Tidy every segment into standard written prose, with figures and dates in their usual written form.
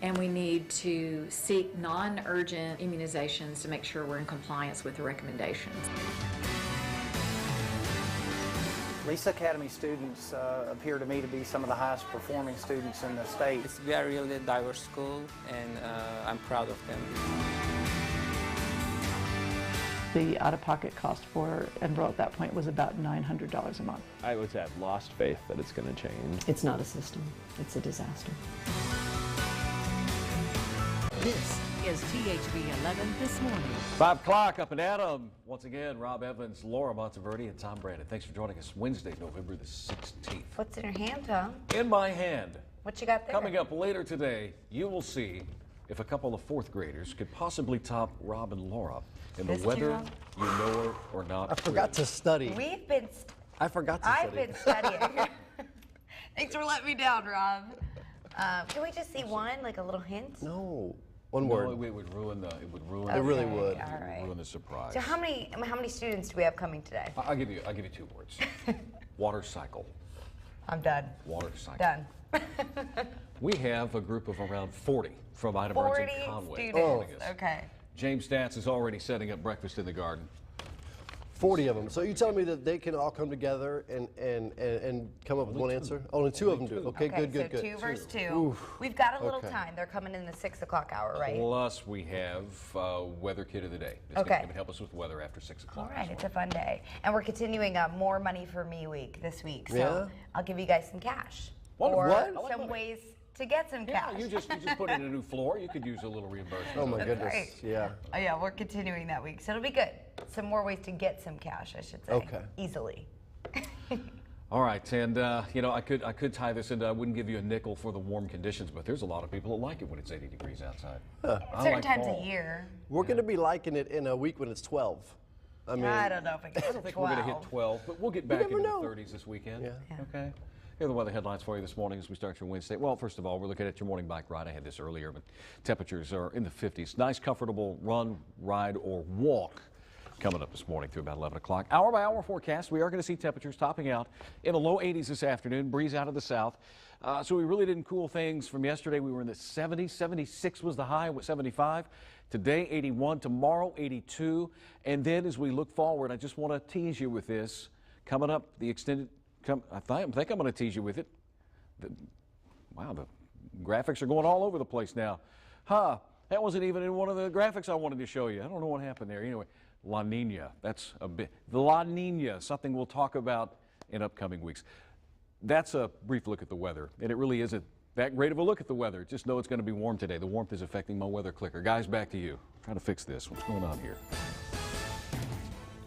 and we need to seek non-urgent immunizations to make sure we're in compliance with the recommendations. Alyssa Academy students appear to me to be some of the highest performing students in the state. It's a really diverse school, and I'm proud of them. The out-of-pocket cost for enroll at that point was about $900 a month. I would say I've lost faith that it's going to change. It's not a system, it's a disaster. This is THV11 This Morning. 5 o'clock up and at 'em. Once again, Rob Evans, Laura Monteverdi, and Tom Brandon. Thanks for joining us Wednesday, November the 16th. What's in your hand, Tom? In my hand. What you got there? Coming up later today, you will see if a couple of fourth graders could possibly top Rob and Laura in the whether you know or not. I forgot to study. We've been. I forgot to study. I've been studying. Thanks for letting me down, Rob. Can we just see one, like a little hint? No. One word. No, it would ruin the. It would ruin. It really would. All right. Ruin the surprise. So how many students do we have coming today? I'll give you 2 words. Water cycle. I'm done. Water cycle. Done. We have a group of around 40 from Ida Burns and Conway. 40 joining students. us. Okay. James Stats is already setting up breakfast in the garden. 40 of them. So you telling me that they can all come together and come up with one answer? Only 2 of them do. Okay, good. So 2 versus 2. Oof. We've got a little Okay. time. They're coming in the 6 o'clock hour, right? Plus, we have Weather Kid of the Day. It's Okay. going to come and help us with weather after 6 o'clock. All right, it's a fun day. And we're continuing More Money for Me week this week. So Yeah? I'll give you guys some cash. Wonderful. Or What? I like some money. ways to get some Yeah, cash. you just put in a new floor. You could use a little reimbursement. Oh my That's goodness. right. Yeah. Oh yeah, we're continuing that week, so it'll be good. Some more ways to get some cash, I should say. Okay. Easily. All right, and you know, I could tie this into. I wouldn't give you a nickel for the warm conditions, but there's a lot of people that like it when it's 80 degrees outside. Certain like times fall. a year. We're going to be liking it in a week when it's 12. I mean, I don't know if it gets I don't think we're going to hit 12, but we'll get back never into know. the 30s this weekend. Yeah. Okay. Here are the weather headlines for you this morning as we start your Wednesday. Well, first of all, we're looking at your morning bike ride. I had this earlier, but temperatures are in the 50s. Nice, comfortable run, ride, or walk coming up this morning through about 11 o'clock. Hour by hour forecast, we are going to see temperatures topping out in the low 80s this afternoon. Breeze out of the south. So we really didn't cool things from yesterday. We were in the 70s. 76 was the high with 75. Today, 81. Tomorrow, 82. And then as we look forward, I just want to tease you with this. Coming up, the extended... I think I'm going to tease you with it. Wow, the graphics are going all over the place now. That wasn't even in one of the graphics I wanted to show you. I don't know what happened there. Anyway, La Nina. That's a bit. The La Nina, something we'll talk about in upcoming weeks. That's a brief look at the weather, and it really isn't that great of a look at the weather. Just know it's going to be warm today. The warmth is affecting my weather clicker. Guys, back to you. Trying to fix this. What's going on here?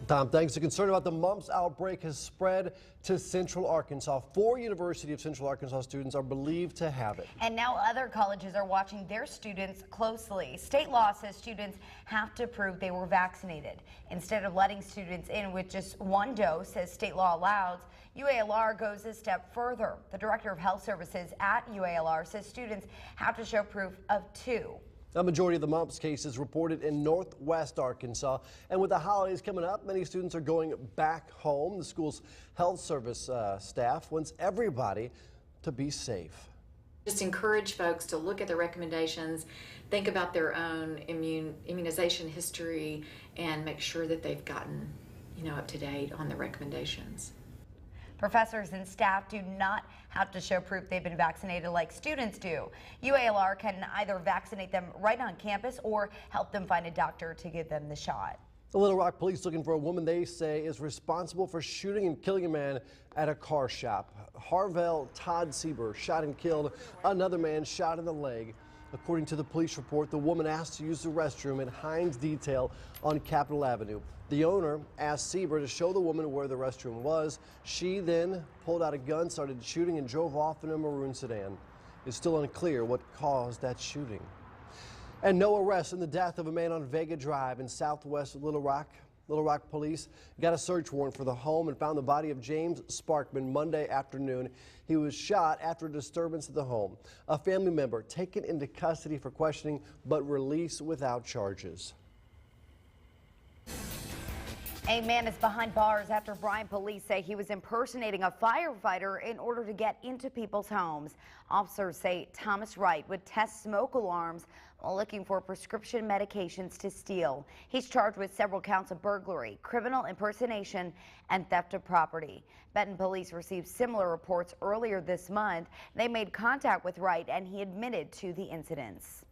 Tom, thanks. The concern about the mumps outbreak has spread to Central Arkansas. 4 University of Central Arkansas students are believed to have it. And now other colleges are watching their students closely. State law says students have to prove they were vaccinated. Instead of letting students in with just 1 dose, as state law allows, UALR goes a step further. The director of health services at UALR says students have to show proof of 2. A majority of the mumps cases reported in northwest Arkansas. And with the holidays coming up, many students are going back home. The school's health service staff wants everybody to be safe. Just encourage folks to look at the recommendations, think about their own immunization history, and make sure that they've gotten, up to date on the recommendations. Professors and staff do not have to show proof they've been vaccinated like students do. UALR can either vaccinate them right on campus or help them find a doctor to give them the shot. The Little Rock police looking for a woman they say is responsible for shooting and killing a man at a car shop. Harvell Todd Sieber shot and killed another man shot in the leg. According to the police report, the woman asked to use the restroom at Hines Detail on Capitol Avenue. The owner asked Sieber to show the woman where the restroom was. She then pulled out a gun, started shooting, and drove off in a maroon sedan. It's still unclear what caused that shooting. And no arrest in the death of a man on Vega Drive in southwest Little Rock. Little Rock police got a search warrant for the home and found the body of James Sparkman Monday afternoon. He was shot after a disturbance at the home. A family member taken into custody for questioning but released without charges. A man is behind bars after Bryan police say he was impersonating a firefighter in order to get into people's homes. Officers say Thomas Wright would test smoke alarms while looking for prescription medications to steal. He's charged with several counts of burglary, criminal impersonation, and theft of property. Benton police received similar reports earlier this month. They made contact with Wright and he admitted to the incidents.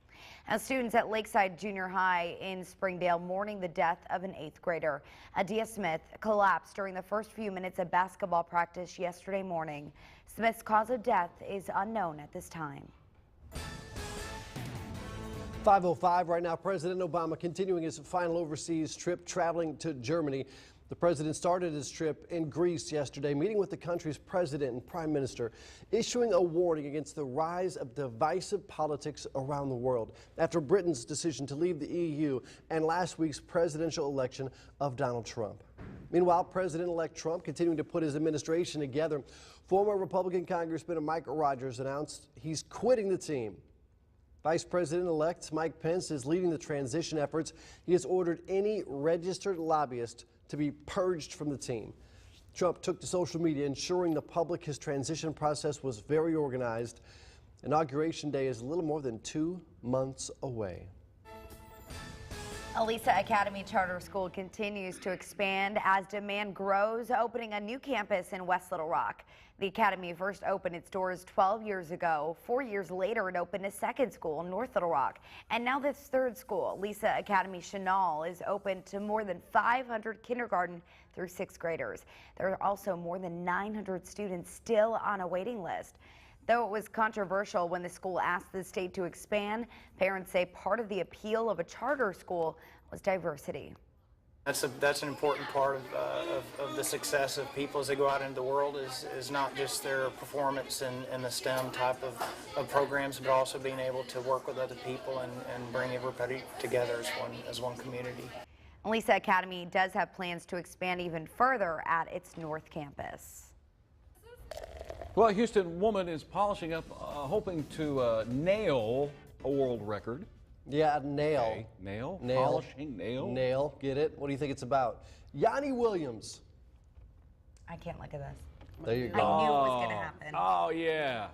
As students at Lakeside Junior High in Springdale mourning the death of an 8th grader. Adia Smith collapsed during the first few minutes of basketball practice yesterday morning. Smith's cause of death is unknown at this time. 5:05 right now. President Obama continuing his final overseas trip, traveling to Germany. The president started his trip in Greece yesterday, meeting with the country's president and prime minister, issuing a warning against the rise of divisive politics around the world after Britain's decision to leave the EU and last week's presidential election of Donald Trump. Meanwhile, President-elect Trump continuing to put his administration together. Former Republican Congressman Mike Rogers announced he's quitting the team. Vice President-elect Mike Pence is leading the transition efforts. He has ordered any registered lobbyist to be purged from the team. Trump took to social media, ensuring the public his transition process was very organized. Inauguration day is a little more than 2 months away. Alyssa Academy Charter School continues to expand as demand grows, opening a new campus in West Little Rock. The academy first opened its doors 12 years ago. 4 years later, it opened a second school in North Little Rock. And now this third school, Alyssa Academy Chenal, is open to more than 500 kindergarten through 6th graders. There are also more than 900 students still on a waiting list. Though it was controversial when the school asked the state to expand, parents say part of the appeal of a charter school was diversity. That's an important part of the success of people as they go out into the world is not just their performance in the STEM type of programs, but also being able to work with other people and bring everybody together as one community. Alyssa Academy does have plans to expand even further at its North Campus. Well, a Houston woman is polishing up, hoping to nail a world record. Yeah, nail. Okay. Nail? Nail. Polishing nail? Nail. Get it? What do you think it's about? Yanni Williams. I can't look at this. There you I go. knew it was going to happen. Oh, yeah.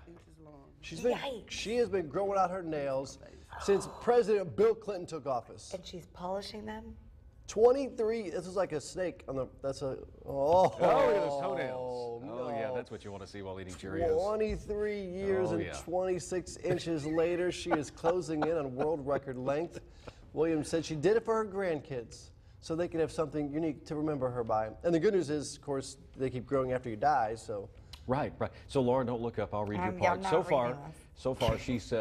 She has been growing out her nails since President Bill Clinton took office. And she's polishing them? 23, this is like a snake on the, that's a, Oh, look at those toenails. no. Oh, yeah, that's what you want to see while eating Cheerios. 23 years Oh, and yeah. 26 inches later, she is closing in on world record length. Williams said she did it for her grandkids so they can have something unique to remember her by. And the good news is, of course, they keep growing after you die, so. Right. So, Laura, don't look up. I'll read your Yeah, part. I'm not So far, she's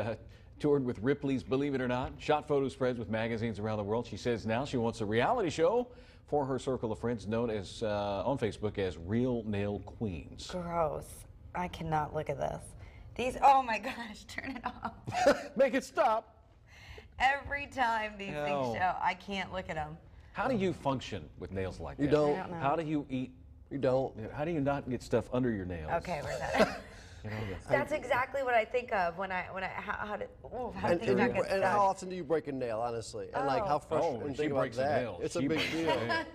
toured with Ripley's Believe It or Not, shot photo spreads with magazines around the world. She says now she wants a reality show for her circle of friends known as on Facebook as Real Nail Queens. Gross. I cannot look at this. These, oh my gosh, turn it off. Make it stop. Every time these things show, I can't look at them. How do you function with nails like that? You don't. I don't know. How do you eat? You don't. How do you not get stuff under your nails? Okay, where's that? That's exactly what I think of when I how do things not get And stuck? how often do you break a nail, honestly? And like how fresh, Oh, when and she think about breaks a that. nail, It's a she big breaks a deal. nail.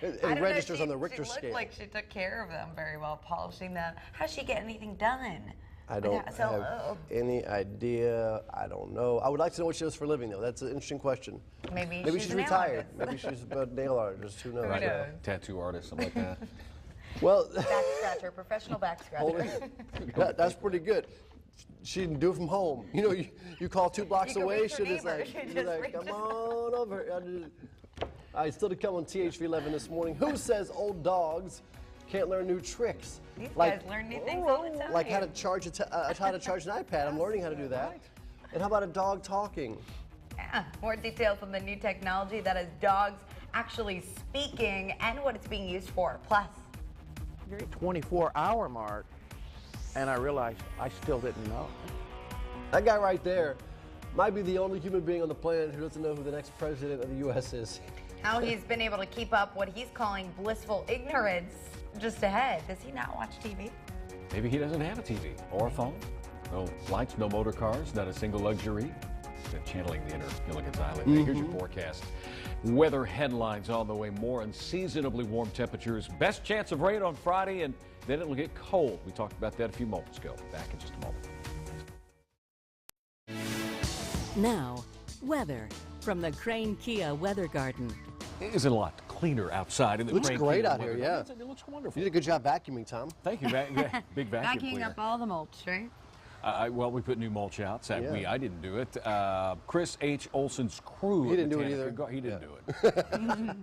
It I don't know, registers on the Richter she scale. looked like she took care of them very well, polishing them. How does she get anything done? I don't have any idea. I don't know. I would like to know what she does for a living, though. That's an interesting question. Maybe she's a nail retired. artist. Maybe she's a nail artist. Who knows? Right. Tattoo artist, something like that. Well, Back scratcher, professional back scratcher. that's pretty good. She can do it from home. You know, you call 2 blocks You can away. reach your She just neighbor. like, She she's just like, reaches come on over. All right, still to come on THV11 this morning. Who says old dogs can't learn new tricks? These guys learn new things all the time. Like how to charge an iPad. I'm learning how to do that. And how about a dog talking? Yeah, more details on the new technology that has dogs actually speaking and what it's being used for. Plus, 24-hour mark, and I realized I still didn't know. That guy right there might be the only human being on the planet who doesn't know who the next president of the U.S. is. how he's been able to keep up what he's calling blissful ignorance just ahead. Does he not watch TV? Maybe he doesn't have a TV or a phone. No lights, no motor cars, not a single luxury. channeling the inner Gilligan's Island. Hey, here's your forecast. Weather headlines on the way. More unseasonably warm temperatures. Best chance of rain on Friday, and then it'll get cold. We talked about that a few moments ago. Back in just a moment. Now, weather from the Crane Kia Weather Garden. It is a lot cleaner outside in the Looks Crane great Kia out here, Weather yeah. Garden. It looks wonderful. You did a good job vacuuming, Tom. Thank you. Big vacuum Vacuuming cleaner. up all the mulch, right? Well, we put new mulch out. Yeah. I didn't do it. Chris H. Olson's crew. He didn't do it either. He didn't do it.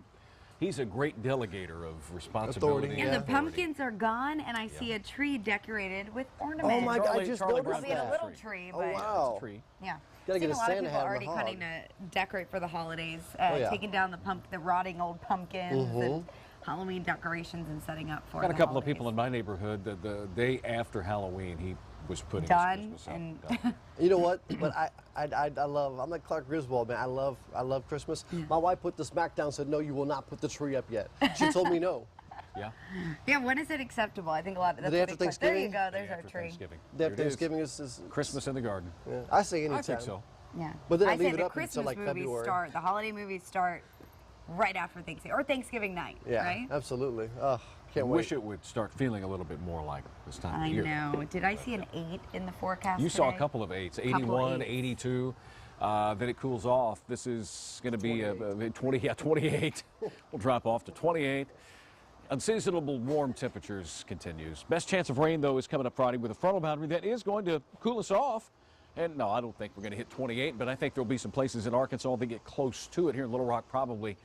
He's a great delegator of responsibility. Authority, And yeah. the pumpkins are gone, and I see a tree decorated with ornaments. Oh my God, I just Charlie noticed We had a that. little tree, Oh, but wow. It's a tree. yeah. Gotta get Seen a a lot of Santa people hat and a already hog. cutting to decorate for the holidays, yeah. taking down the rotting old pumpkins and Halloween decorations and setting up for Got a the couple of holidays. people in my neighborhood that the day after Halloween he was putting Done his Christmas and up. Done. You know what? But I love, I'm like Clark Griswold, man. I love Christmas. My wife put the smack down and said, no, you will not put the tree up yet. She told me no. Yeah. Yeah, when is it acceptable? I think a lot of The that's day a after big question. There you Thanksgiving? go. There's our After tree. Thanksgiving. Day There after it is. Thanksgiving is Christmas in the garden. yeah. I say anytime. I think so. Yeah. But then I say leave it the up until, Christmas like, movies February. start. The holiday movies start right after Thanksgiving or Thanksgiving night. Yeah, Right. absolutely. Oh, can't Wish wait. it would start feeling a little bit more like this time I of year. know. Did I see an 8 in the forecast? You saw a today? couple of 8s, Couple 81, 8s. 82. Then it cools off. This is going to be 28. We'll drop off to 28. Unseasonable warm temperatures continues. Best chance of rain, though, is coming up Friday with a frontal boundary that is going to cool us off. And no, I don't think we're going to hit 28, but I think there'll be some places in Arkansas that get close to it. Here in Little Rock, probably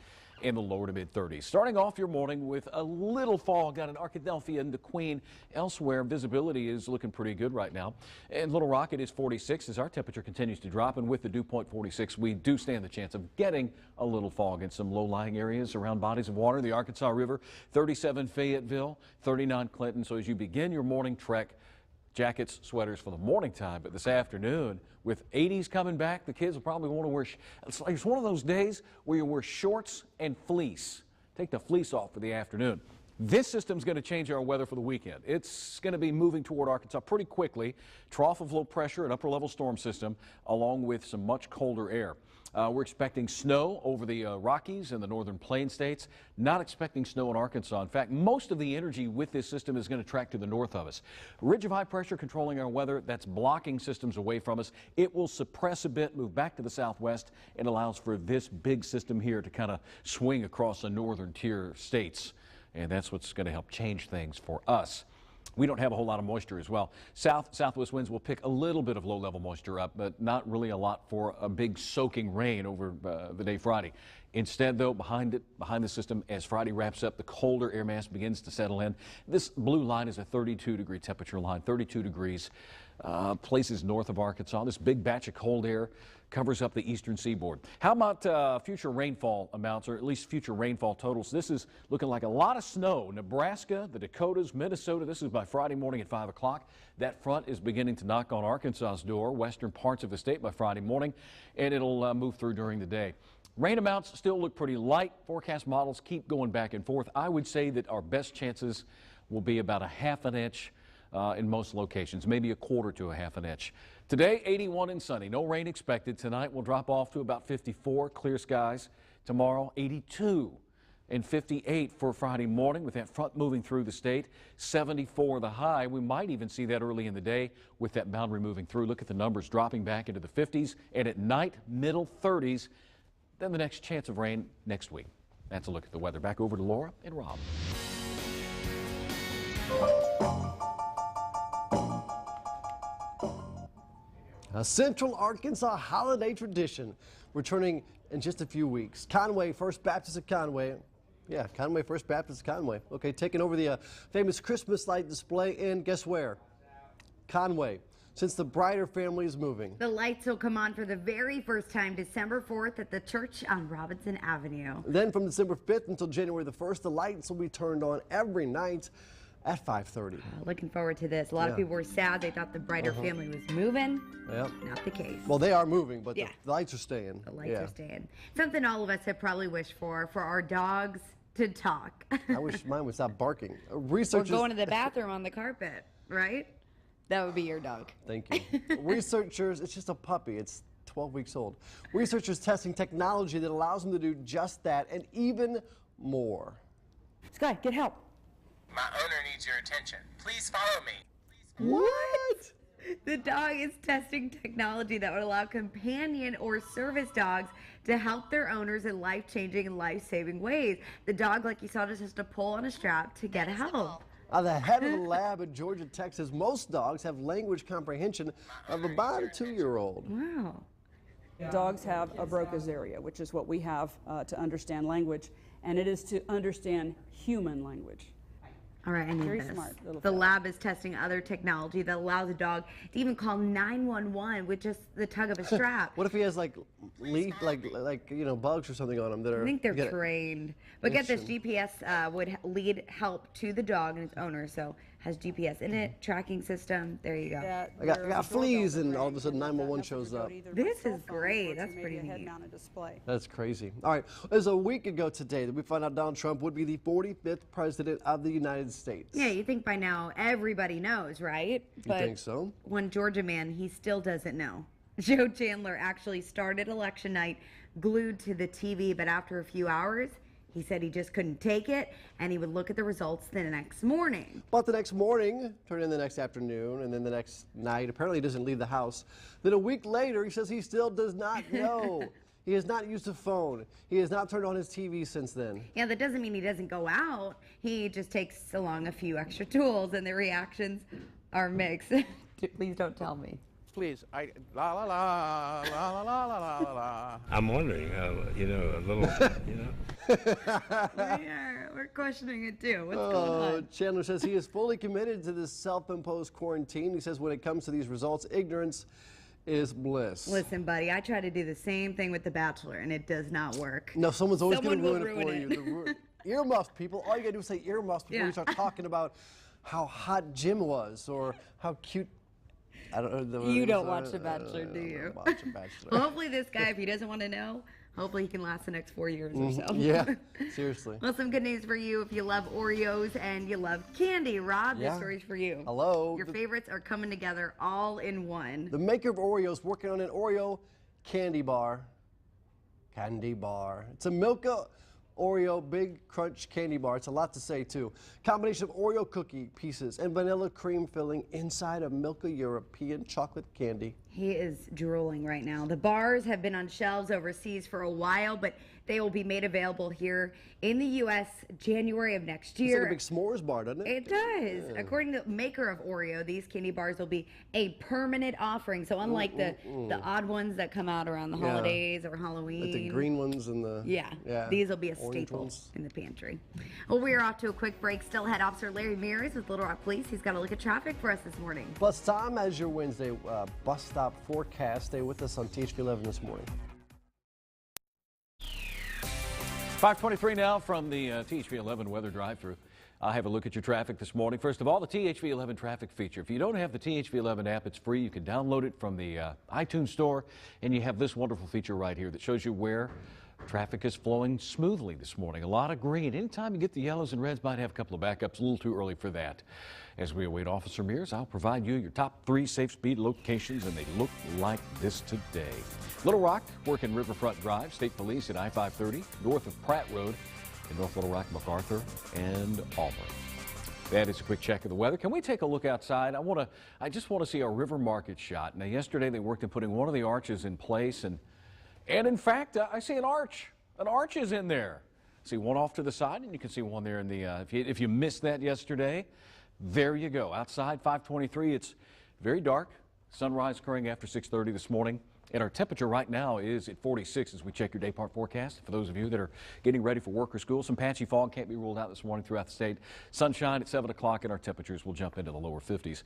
in the lower to mid 30s. Starting off your morning with a little fog out in Arkadelphia and DeQueen. Elsewhere, visibility is looking pretty good right now. In Little Rock, it is 46 as our temperature continues to drop. And with the dew point 46, we do stand the chance of getting a little fog in some low-lying areas around bodies of water. The Arkansas River, 37 Fayetteville, 39 Clinton. So as you begin your morning trek, jackets, sweaters for the morning time, but this afternoon with 80s coming back, the kids will probably want to wear, it's one of those days where you wear shorts and fleece. Take the fleece off for the afternoon. This system's going to change our weather for the weekend. It's going to be moving toward Arkansas pretty quickly. Trough of low pressure, an upper level storm system, along with some much colder air. We're expecting snow over the Rockies and the northern plain states. Not expecting snow in Arkansas. In fact, most of the energy with this system is going to track to the north of us. Ridge of high pressure controlling our weather. That's blocking systems away from us. It will suppress a bit, move back to the southwest. It allows for this big system here to kind of swing across the northern tier states. And that's what's going to help change things for us. We don't have a whole lot of moisture as well. Southwest winds will pick a little bit of low-level moisture up, but not really a lot for a big soaking rain over the day Friday. Instead, though, behind the system, as Friday wraps up, the colder air mass begins to settle in. This blue line is a 32-degree temperature line, 32 degrees. Places north of Arkansas. This big batch of cold air covers up the eastern seaboard. How about future rainfall amounts, or at least future rainfall totals? This is looking like a lot of snow. Nebraska, the Dakotas, Minnesota. This is by Friday morning at 5 o'clock. That front is beginning to knock on Arkansas's door, western parts of the state by Friday morning, and it'll move through during the day. Rain amounts still look pretty light. Forecast models keep going back and forth. I would say that our best chances will be about a ½ an inch in most locations, maybe a quarter to a ½ an inch. Today, 81 and sunny. No rain expected. Tonight, we'll drop off to about 54, clear skies. Tomorrow, 82 and 58 for Friday morning with that front moving through the state. 74 the high. We might even see that early in the day with that boundary moving through. Look at the numbers dropping back into the 50s, and at night, middle 30s. Then the next chance of rain next week. That's a look at the weather. Back over to Laura and Rob. A Central Arkansas holiday tradition returning in just a few weeks. Conway First Baptist of Conway. Yeah, Conway First Baptist of Conway. Okay, taking over the famous Christmas light display in, guess where? Conway, since the Brighter family is moving. The lights will come on for the very first time December 4th at the church on Robinson Avenue. Then from December 5th until January the 1st, the lights will be turned on every night at 5:30. Looking forward to this. A lot of people were sad. They thought the Brighter family was moving. Yep. Not the case. Well, they are moving, but Yeah. the lights are staying. The lights are staying. Something all of us have probably wished for our dogs to talk. I wish mine would stop barking. Or Researchers. going to the bathroom on the carpet, right? That would be your dog. Thank you. Researchers, it's just a puppy. It's 12 weeks old. Researchers testing technology that allows them to do just that and even more. Sky, get help. My owner needs your attention. Please follow me. What? The dog is testing technology that would allow companion or service dogs to help their owners in life-changing and life-saving ways. The dog, like you saw, just has to pull on a strap to get help. The head of the lab in Georgia Tech says most dogs have language comprehension of about a 2-year-old. Wow. Dogs have a Broca's area, which is what we have to understand language, and it is to understand human language. All right, I need Very this. smart little The fella. lab is testing other technology that allows a dog to even call 911 with just the tug of a strap. What if he has like bugs or something on him that are? I think they're trained. But get this, GPS would lead help to the dog and its owner. So has GPS in it, tracking system. There you go. I got fleas, and all of a sudden 911 shows up. This is great. That's pretty neat. That's crazy. All right, it was a week ago today that we found out Donald Trump would be the 45th president of the United States. Yeah, you think by now everybody knows, right? You think so? One Georgia man, he still doesn't know. Joe Chandler actually started election night glued to the TV, but after a few hours, he said he just couldn't take it, and he would look at the results the next morning. But the next morning, turned in the next afternoon, and then the next night, apparently he doesn't leave the house. Then a week later, he says he still does not know. He has not used a phone. He has not turned on his TV since then. Yeah, that doesn't mean he doesn't go out. He just takes along a few extra tools, and the reactions are mixed. Please don't tell me. Please, la la la la la la la la la. I'm wondering, a little, We're questioning it too. What's going on? Chandler says he is fully committed to this self-imposed quarantine. He says when it comes to these results, ignorance is bliss. Listen, buddy, I try to do the same thing with The Bachelor, and it does not work. No, someone's always going to Someone ruin will it for ruin you. Earmuffs, people. All you got to do is say earmuffs before you start talking about how hot Jim was or how cute. I don't know. You don't watch The Bachelor, do you? Watch The Bachelor. Well, hopefully this guy, if he doesn't want to know, hopefully he can last the next 4 years or so. Yeah, seriously. Well, some good news for you if you love Oreos and you love candy. Rob, this story's for you. Hello. Your favorites are coming together all in one. The maker of Oreos working on an Oreo candy bar. It's a Milka Oreo Big Crunch candy bar. It's a lot to say, too. Combination of Oreo cookie pieces and vanilla cream filling inside of Milka European chocolate candy. He is drooling right now. The bars have been on shelves overseas for a while, but they will be made available here in the U.S. January of next year. It's like a big s'mores bar, doesn't it? It does. Yeah. According to the maker of Oreo, these candy bars will be a permanent offering. So unlike the odd ones that come out around the holidays or Halloween. Like the green ones and the... Yeah. These will be a staple in the pantry. Well, we are off to a quick break. Still ahead, Officer Larry Mears with Little Rock Police. He's got a look at traffic for us this morning. Plus, Tom, as your Wednesday bus stop forecast. Stay with us on THV11 this morning. 5:23 now from the THV11 weather drive-through. I'll have a look at your traffic this morning. First of all, the THV11 traffic feature. If you don't have the THV11 app, it's free. You can download it from the iTunes store, and you have this wonderful feature right here that shows you where traffic is flowing smoothly this morning. A lot of green. Anytime you get the yellows and reds, might have a couple of backups. A little too early for that. As we await Officer Mears, I'll provide you your top 3 safe speed locations, and they look like this today. Little Rock, working Riverfront Drive, State Police at I-530, north of Pratt Road in North Little Rock, MacArthur, and Auburn. That is a quick check of the weather. Can we take a look outside? I just want to see a river market shot. Now, yesterday they worked in putting one of the arches in place, and in fact, I see an arch. An arch is in there. See one off to the side, and you can see one there in the, if you missed that yesterday, there you go. Outside, 5:23, it's very dark. Sunrise occurring after 6:30 this morning. And our temperature right now is at 46 as we check your day part forecast. For those of you that are getting ready for work or school, some patchy fog can't be ruled out this morning throughout the state. Sunshine at 7 o'clock, and our temperatures will jump into the lower 50s.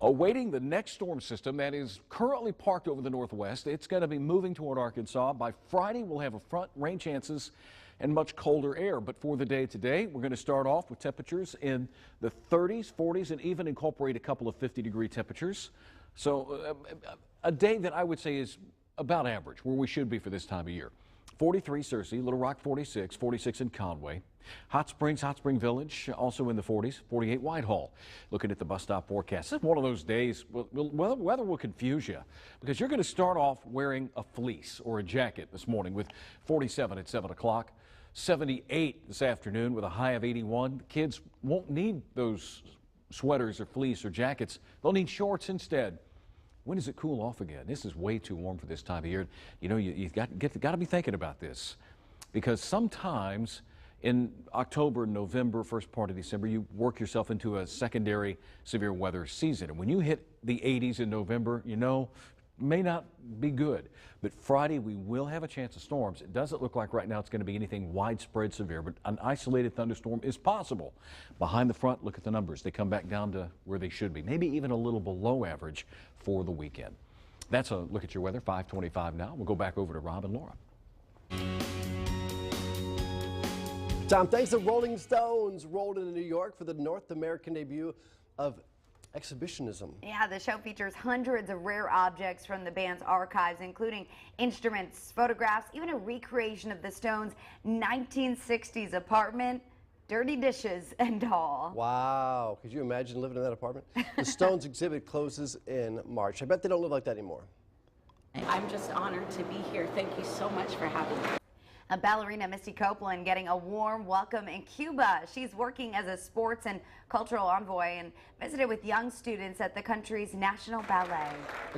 Awaiting the next storm system that is currently parked over the northwest. It's going to be moving toward Arkansas. By Friday, we'll have a front, rain chances, and much colder air. But for the day today, we're going to start off with temperatures in the 30s, 40s, and even incorporate a couple of 50-degree temperatures. So a day that I would say is about average, where we should be for this time of year. 43 Searcy, Little Rock 46, 46 in Conway, Hot Spring Village, also in the 40s, 48 Whitehall. Looking at the bus stop forecast, this is one of those days, weather will confuse you because you're going to start off wearing a fleece or a jacket this morning with 47 at 7 o'clock, 78 this afternoon with a high of 81. Kids won't need those sweaters or fleece or jackets. They'll need shorts instead. When does it cool off again? This is way too warm for this time of year. You know, you've got to be thinking about this because sometimes in October, November, first part of December, you work yourself into a secondary severe weather season. And when you hit the 80s in November, you know, may not be good. But Friday, we will have a chance of storms. It doesn't look like right now it's going to be anything widespread severe, but an isolated thunderstorm is possible. Behind the front, look at the numbers. They come back down to where they should be, maybe even a little below average for the weekend. That's a look at your weather, 5:25 now. We'll go back over to Rob and Laura. Tom, thanks to Rolling Stones rolled into New York for the North American debut of Exhibitionism. Yeah, the show features hundreds of rare objects from the band's archives, including instruments, photographs, even a recreation of the Stones' 1960s apartment, dirty dishes and all. Wow, could you imagine living in that apartment? The Stones exhibit closes in March. I bet they don't live like that anymore. I'm just honored to be here. Thank you so much for having me. A ballerina, Misty Copeland, getting a warm welcome in Cuba. She's working as a sports and cultural envoy and visited with young students at the country's National Ballet.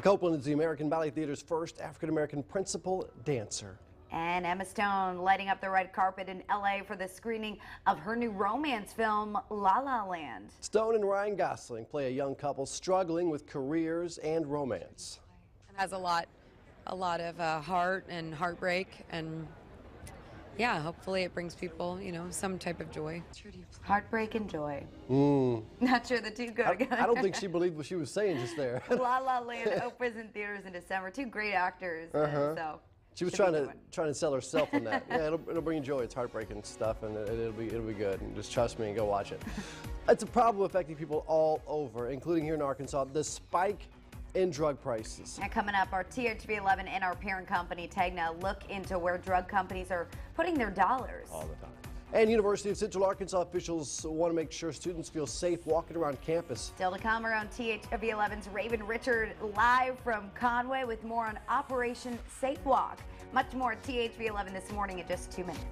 Copeland is the American Ballet Theater's first African-American principal dancer. And Emma Stone lighting up the red carpet in LA for the screening of her new romance film, La La Land. Stone and Ryan Gosling play a young couple struggling with careers and romance. It has a lot of heart and heartbreak, and yeah, hopefully it brings people, you know, some type of joy. Heartbreak and joy. Not sure the two go together. I don't think she believed what she was saying just there. La La Land opens in theaters in December. Two great actors, so she was trying to sell herself on that. Yeah, it'll bring you joy. It's heartbreaking stuff, and it'll be good. And just trust me and go watch it. It's a problem affecting people all over, including here in Arkansas. The spike in drug prices. And coming up, our THV11 and our parent company, Tegna, look into where drug companies are putting their dollars. All the time. And University of Central Arkansas officials want to make sure students feel safe walking around campus. Still to come around THV11's Raven Richard live from Conway with more on Operation Safe Walk. Much more at THV11 this morning in just 2 minutes.